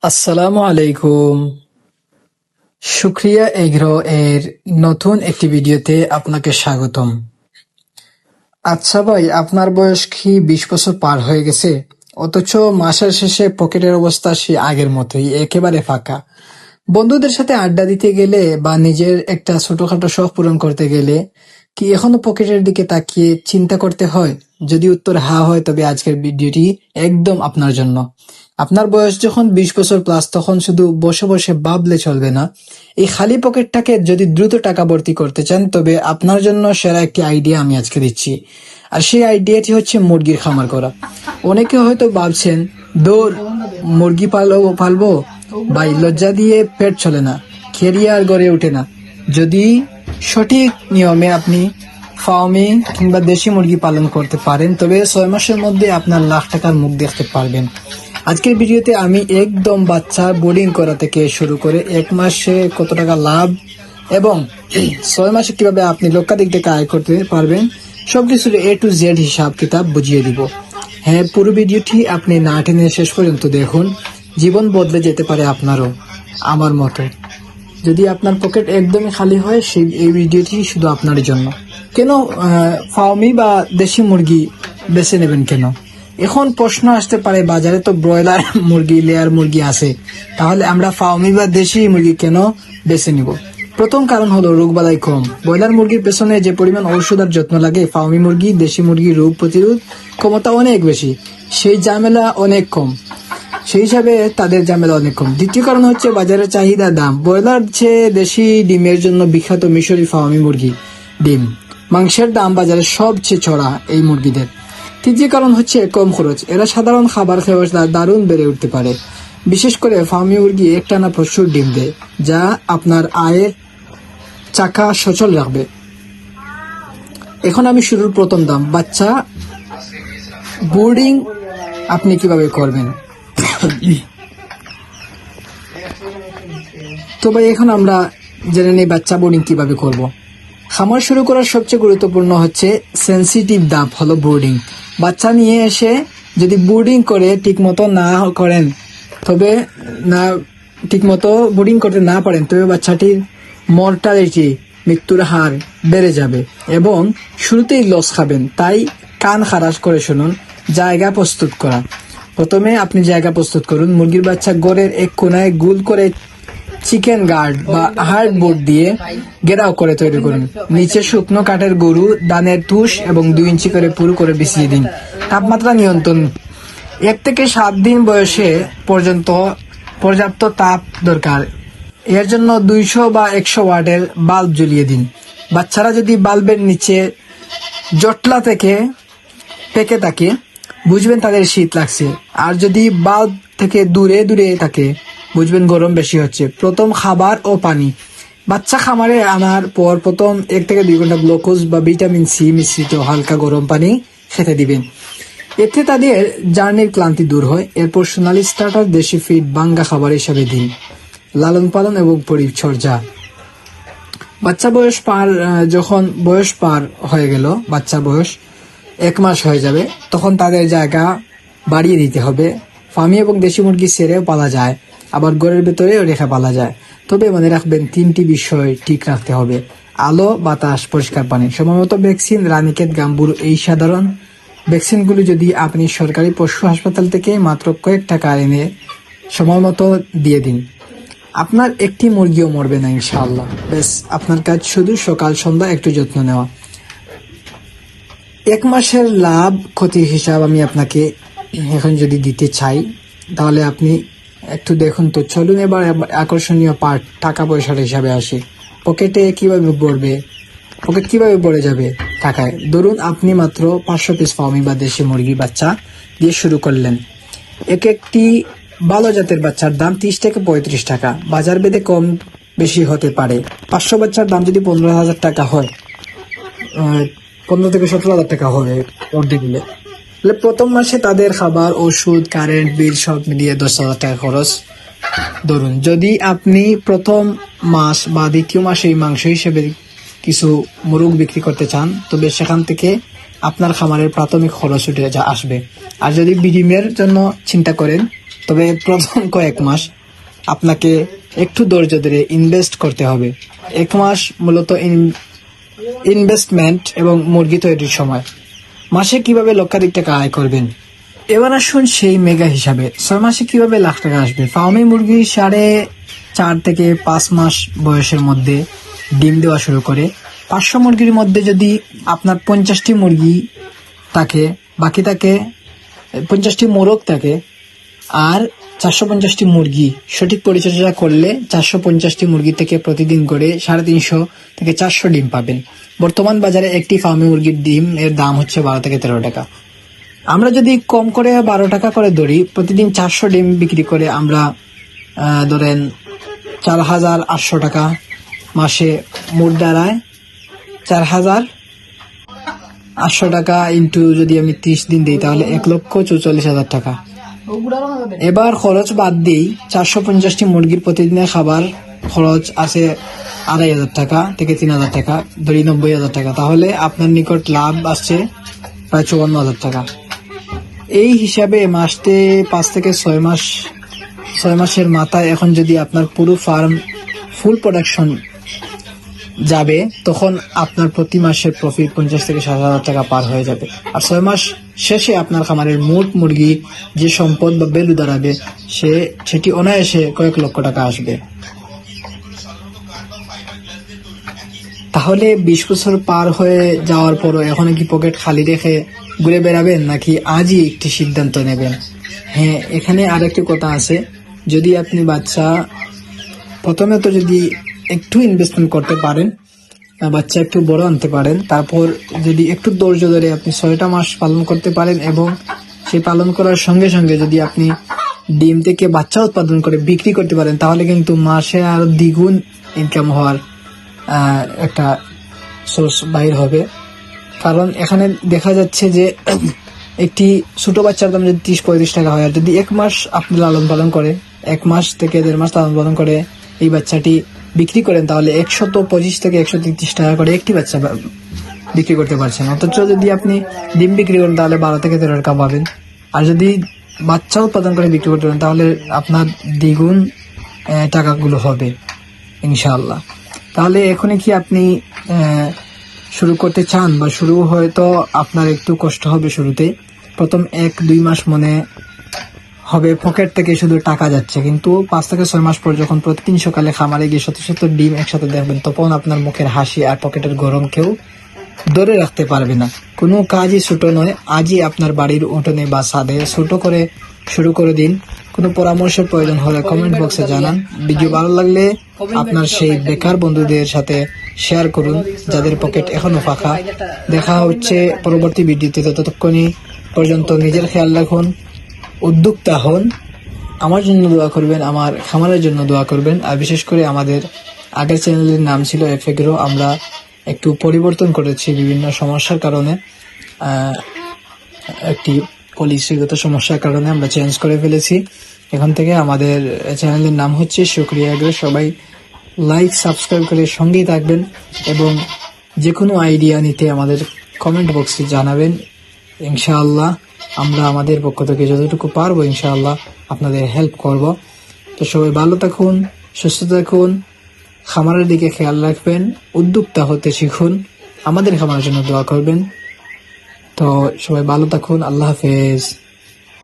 আসসালামু আলাইকুম। শুক্রিয়া এগ্রো এর নতুন একটি ভিডিওতে আপনাকে স্বাগতম। আচ্ছা ভাই, আপনার বয়স কি 20 বছর পার হয়ে গেছে, অথচ মাসের শেষে পকেটের অবস্থা সে আগের মতোই একেবারে ফাঁকা? বন্ধুদের সাথে আড্ডা দিতে গেলে বা নিজের একটা ছোটখাটো শখ পূরণ করতে গেলে কি এখনো পকেটের দিকে তাকিয়ে চিন্তা করতে হয়? যদি উত্তর হ্যাঁ হয়, তবে আজকের ভিডিওটি একদম আপনার জন্য। আপনার বয়স যখন 20 বছর প্লাস, তখন শুধু বসে বসে ভাবলে চলবে না। এই খালি পকেটটাকে যদি দ্রুত টাকা ভর্তি করতে চান, তবে আপনার জন্য সেরা একটি আইডিয়া আমি আজকে দিচ্ছি। আর সেই আইডিয়াটি হচ্ছে মুরগির খামার করা। অনেকে হয়তো ভাবছেন, দৌড়, মুরগি পালবো ভাই, লজ্জা দিয়ে পেট চলে না, কেরিয়ার গড়ে ওঠে না। যদি সঠিক নিয়মে আপনি ফার্মিং কিংবা দেশি মুরগি পালন করতে পারেন, তবে 6 মাসের মধ্যে আপনার লাখ টাকার মুখ দেখতে পারবেন। আজকের ভিডিওতে আমি একদম বাচ্চা বোর্ডিং করা থেকে শুরু করে 1 মাসে কত টাকা লাভ এবং 6 মাসে কিভাবে আপনি লক্ষাধিক টাকা আয় করতে পারবেন, সবকিছুর A to Z হিসাব কিতাব বুঝিয়ে দিব। হ্যাঁ, পুরো ভিডিওটি আপনি না টেনে শেষ পর্যন্ত দেখুন। জীবন বদলে যেতে পারে আপনারও, আমার মতো। যদি আপনার পকেট একদমই খালি হয়, এই ভিডিওটি শুধু আপনার জন্য। কেন ফার্মি বা দেশি মুরগি বেছে নেবেন কেন? এখন প্রশ্ন আসতে পারে, বাজারে তো ব্রয়লার মুরগি, লেয়ার মুরগি আছে, তাহলে আমরা ফার্মি বা দেশি মুরগি কেন বেছে নিব? প্রথম কারণ হলো রোগবালাই কম। ব্রয়লার মুরগির পেছনে যে পরিমাণ ঔষধ আর যত্ন লাগে, ফার্মি মুরগি, দেশি মুরগির রোগ প্রতিরোধ ক্ষমতা অনেক বেশি, সেই ঝামেলা অনেক কম। সেই হিসাবে তাদের ঝামেলা অনেক কম। দ্বিতীয় কারণ হচ্ছে বাজারের চাহিদা, দাম। ব্রয়লার চেয়ে দেশি ডিমের জন্য বিখ্যাত মিশরি ফার্মি মুরগি ডিম, মাংসের দাম বাজারে সবচেয়ে চড়া এই মুরগিদের। তৃতীয় কারণ হচ্ছে কম খরচ। এরা সাধারণ খাবার খেয়ে দারুণ বেড়ে উঠতে পারে। বিশেষ করে ফার্মি মুরগি একটানা প্রচুর ডিম দেয়, যা আপনার আয়ের চাকা সচল রাখবে। এখন আমি শুরুর প্রথম দাম, বাচ্চা বোর্ডিং আপনি কিভাবে করবেন। তো ভাই, এখন আমরা জেনে নেই বাচ্চা বোর্ডিং কিভাবে করব। খামার শুরু করার সবচেয়ে গুরুত্বপূর্ণ হচ্ছে সেন্সিটিভ ধাপ হলো বোর্ডিং। বাচ্চা নিয়ে এসে যদি বোর্ডিং করে ঠিকমতো না করেন, তবে ঠিকমতো বোর্ডিং করতে না পারেন, তবে বাচ্চাটির মর্টালিটি, মৃত্যুর হার বেড়ে যাবে এবং শুরুতেই লস খাবেন। তাই কান খারাশ করে শুনুন। জায়গা প্রস্তুত করা। প্রথমে আপনি জায়গা প্রস্তুত করুন। মুরগির বাচ্চা ঘরের এক কোনায় গোল করে চিকেন গার্ড বা হার্ড বোর্ড দিয়ে ঘেরাও করে তৈরি করুন। নিচে শুকনো কাঠের গরু, ধানের তুষ এবং 2 ইঞ্চি করে পুরু করে বিছিয়ে দিন। তাপমাত্রা নিয়ন্ত্রণ। 1 থেকে 7 দিন বয়সে পর্যন্ত পর্যাপ্ত তাপ দরকার। এর জন্য 200 বা 100 ওয়াটের বাল্ব জ্বলিয়ে দিন। বাচ্চারা যদি বাল্বের নিচে জটলা থেকে পেকে থাকে, বুঝবেন তাদের শীত লাগছে। আর যদি বাল্ব থেকে দূরে দূরে থাকে, বুঝবেন গরম বেশি হচ্ছে। প্রথম খাবার ও পানি। বাচ্চা খামারে আনার পর প্রথম 1 থেকে 2 ঘন্টা গ্লুকোজ বা ভিটামিন সি মিশ্রিত হালকা গরম পানি খেতে দিবেন। এতে তাদের জার্নির ক্লান্তি দূর হয়। এরপর সোনালি স্টার্টার, দেশি ফিড, বাঙ্গা খাবার হিসাবে দিন। লালন পালন এবং পরিচর্যা। বাচ্চা যখন বয়স পার হয়ে গেল, বাচ্চা বয়স 1 মাস হয়ে যাবে, তখন তাদের জায়গা বাড়িয়ে দিতে হবে। ফার্মি এবং দেশি মুরগি ছেড়েও পালা যায়, আবার ঘরের ভেতরেও রেখে পালা যায়। তবে মনে রাখবেন, 3টি বিষয় ঠিক রাখতে হবে: আলো, বাতাস, পরিষ্কার পানি, সময়মতো ভ্যাকসিন, রানীক্ষেত, গাম্বুর। এই সাধারণ ভ্যাকসিনগুলো যদি আপনি সরকারি পশু হাসপাতাল থেকে মাত্র কয়েক টাকা এনে সময় মতো দিয়ে দিন, আপনার একটি মুরগিও মরবে না ইনশাআল্লাহ। বেশ, আপনার কাজ শুধু সকাল সন্ধ্যা একটু যত্ন নেওয়া। 1 মাসের লাভ ক্ষতির হিসাব আমি আপনাকে এখন যদি দিতে চাই, তাহলে আপনি একটু দেখুন তো। চলুন এবার আকর্ষণীয় পার্ট, টাকা পয়সার হিসাবে আসে। পকেট কিভাবে ভরে যাবে টাকায়? ধরুন আপনি মাত্র 500 পিস ফার্মি বা দেশি মুরগি বাচ্চা দিয়ে শুরু করলেন। একটি ভালো জাতের বাচ্চার দাম 30 থেকে 35 টাকা, বাজার ভেদে কম বেশি হতে পারে। 500 বাচ্চার দাম যদি 15,000 টাকা হয়, 15 থেকে 17,000 টাকা হবে অর্ধেক দিলে। প্রথম মাসে তাদের খাবার, ওষুধ, কারেন্ট বিল সব মিলিয়ে 10,000 টাকা খরচ ধরুন। যদি আপনি প্রথম মাস বা দ্বিতীয় মাসে মাংস হিসেবে কিছু মুরগ বিক্রি করতে চান, তবে সেখান থেকে আপনার খামারের প্রাথমিক খরচ উঠে আসবে। আর যদি ডিমের জন্য চিন্তা করেন, তবে প্রথম কয়েক মাস আপনাকে একটু ধৈর্য ধরে ইনভেস্ট করতে হবে। 1 মাস মূলত ইনভেস্টমেন্ট এবং মুরগি তৈরির সময়। মাসে কিভাবে লক্ষাধিক টাকা আয় করবেন, এবার আসুন সেই মেগা হিসাবে। 6 মাসে কিভাবে লাখ টাকা আসবে। ফার্মে মুরগি 4.5 থেকে 5 মাস বয়সের মধ্যে ডিম দেওয়া শুরু করে। 500 মুরগির মধ্যে যদি আপনার 50টি মুরগি থাকে, বাকি থাকে 50টি মোরগ থাকে, আর 450টি মুরগি সঠিক পরিচর্যা করলে 450টি মুরগি থেকে প্রতিদিন করে 350 থেকে 400 ডিম পাবেন। বর্তমান বাজারে একটি ফার্মে মুরগির ডিম এর দাম হচ্ছে 12 থেকে 13 টাকা। আমরা যদি কম করে 12 টাকা করে ধরি, প্রতিদিন 400 ডিম বিক্রি করে আমরা ধরেন 4800 টাকা মাসে মোট দাঁড়ায়। 4800 টাকা ইন্টু যদি আমি 30 দিন দিই তাহলে 1,44,000 টাকা। এবার খরচ বাদ দিই, 450টি মুরগির প্রতিদিনের খাবার খরচ আছে 2500 টাকা থেকে 3000 টাকা, ধরি 90,000 টাকা। তাহলে আপনার নিকট লাভ আসছে প্রায় 54,000 টাকা। এই হিসাবে মাসে 5 থেকে 6 মাসের মাথায় এখন যদি আপনার পুরো ফার্ম ফুল প্রোডাকশন যাবে, তখন আপনার প্রতি মাসের প্রফিট 50 থেকে 60,000 টাকা পার হয়ে যাবে। আর 6 মাস শেষে আপনার খামারের মোট মুরগি যে সম্পদ বা ভ্যালু দাঁড়াবে সেটি অনায়াসে কয়েক লক্ষ টাকা আসবে। তাহলে 20 বছর পার হয়ে যাওয়ার পরও এখনো কি পকেট খালি রেখে ঘুরে বেড়াবেন, নাকি আজই একটি সিদ্ধান্ত নেবেন? হ্যাঁ, এখানে আরেকটি কথা আছে। যদি আপনি প্রথমে তো যদি একটু ইনভেস্টমেন্ট করতে পারেন, বাচ্চা একটু বড় আনতে পারেন, তারপর যদি একটু ধৈর্য ধরে আপনি 6টা মাস পালন করতে পারেন, এবং সেই পালন করার সঙ্গে সঙ্গে যদি আপনি ডিম থেকে বাচ্চা উৎপাদন করে বিক্রি করতে পারেন, তাহলে কিন্তু মাসে আরো দ্বিগুণ ইনকাম হওয়ার একটা সোর্স বাইর হবে। কারণ এখানে দেখা যাচ্ছে যে একটি ছোট বাচ্চার দাম যদি 30-35 টাকা হয়, আর যদি 1 মাস আপনি লালন পালন করে, 1 মাস থেকে 1.5 মাস লালন পালন করে এই বাচ্চাটি বিক্রি করেন, তাহলে 125 থেকে 130 টাকা করে একটি বাচ্চা বিক্রি করতে পারছেন। অথচ যদি আপনি ডিম বিক্রি করেন তাহলে 12 থেকে 13 টাকা পাবেন। আর যদি বাচ্চা উৎপাদন করে বিক্রি করতে পারেন তাহলে আপনার দ্বিগুণ টাকাগুলো হবে ইনশাআল্লাহ। তাহলে এখনই কি আপনি শুরু করতে চান, বা শুরু হয়তো আপনার একটু কষ্ট হবে শুরুতে, প্রথম 1-2 মাস মনে হবে পকেট থেকে শুধু টাকা যাচ্ছে, কিন্তু 5 থেকে 6 মাস পর যখন প্রতিদিন সকালে খামারে গিয়ে শত শত ডিম একসাথে দেখবেন, তখন আপনার মুখের হাসি আর পকেটের গরম কেউ ধরে রাখতে পারবে না। কোনো কাজই ছোট নয়। আজই আপনার বাড়ির উঠোনে বা ছাদে ছোট করে শুরু করে দিন। কোনো পরামর্শের প্রয়োজন হলে কমেন্ট বক্সে জানান। ভিডিও ভালো লাগলে আপনার সেই বেকার বন্ধুদের সাথে শেয়ার করুন যাদের পকেট এখনো ফাঁকা। দেখা হচ্ছে পরবর্তী ভিডিওতে। ততক্ষণই পর্যন্ত নিজের খেয়াল রাখুন, উদ্যোক্তা হন। আমার জন্য দোয়া করবেন, আমার খামারের জন্য দোয়া করবেন। আর বিশেষ করে আমাদের আগের চ্যানেলের নাম ছিল এফএগ্রো, আমরা একটু পরিবর্তন করেছি বিভিন্ন সমস্যার কারণে, একটি পলিসিগত সমস্যার কারণে আমরা চেঞ্জ করে ফেলেছি। এখন থেকে আমাদের চ্যানেলের নাম হচ্ছে শুকরিয়া এগ্রো। সবাই লাইক সাবস্ক্রাইব করে সঙ্গেই থাকবেন, এবং যে কোনো আইডিয়া নিতে আমাদের কমেন্ট বক্সে জানাবেন। ইনশাআল্লাহ আমরা আমাদের পক্ষ থেকে যতটুকু পারবো ইনশাআল্লাহ আপনাদের হেল্প করব। তো সবাই ভালো থাকুন, সুস্থ থাকুন, খামারের দিকে খেয়াল রাখবেন, উদ্যোক্তা হতে শিখুন, আমাদের খামারের জন্য দোয়া করবেন। তো সবাই ভালো থাকুন। আল্লাহ হাফেজ।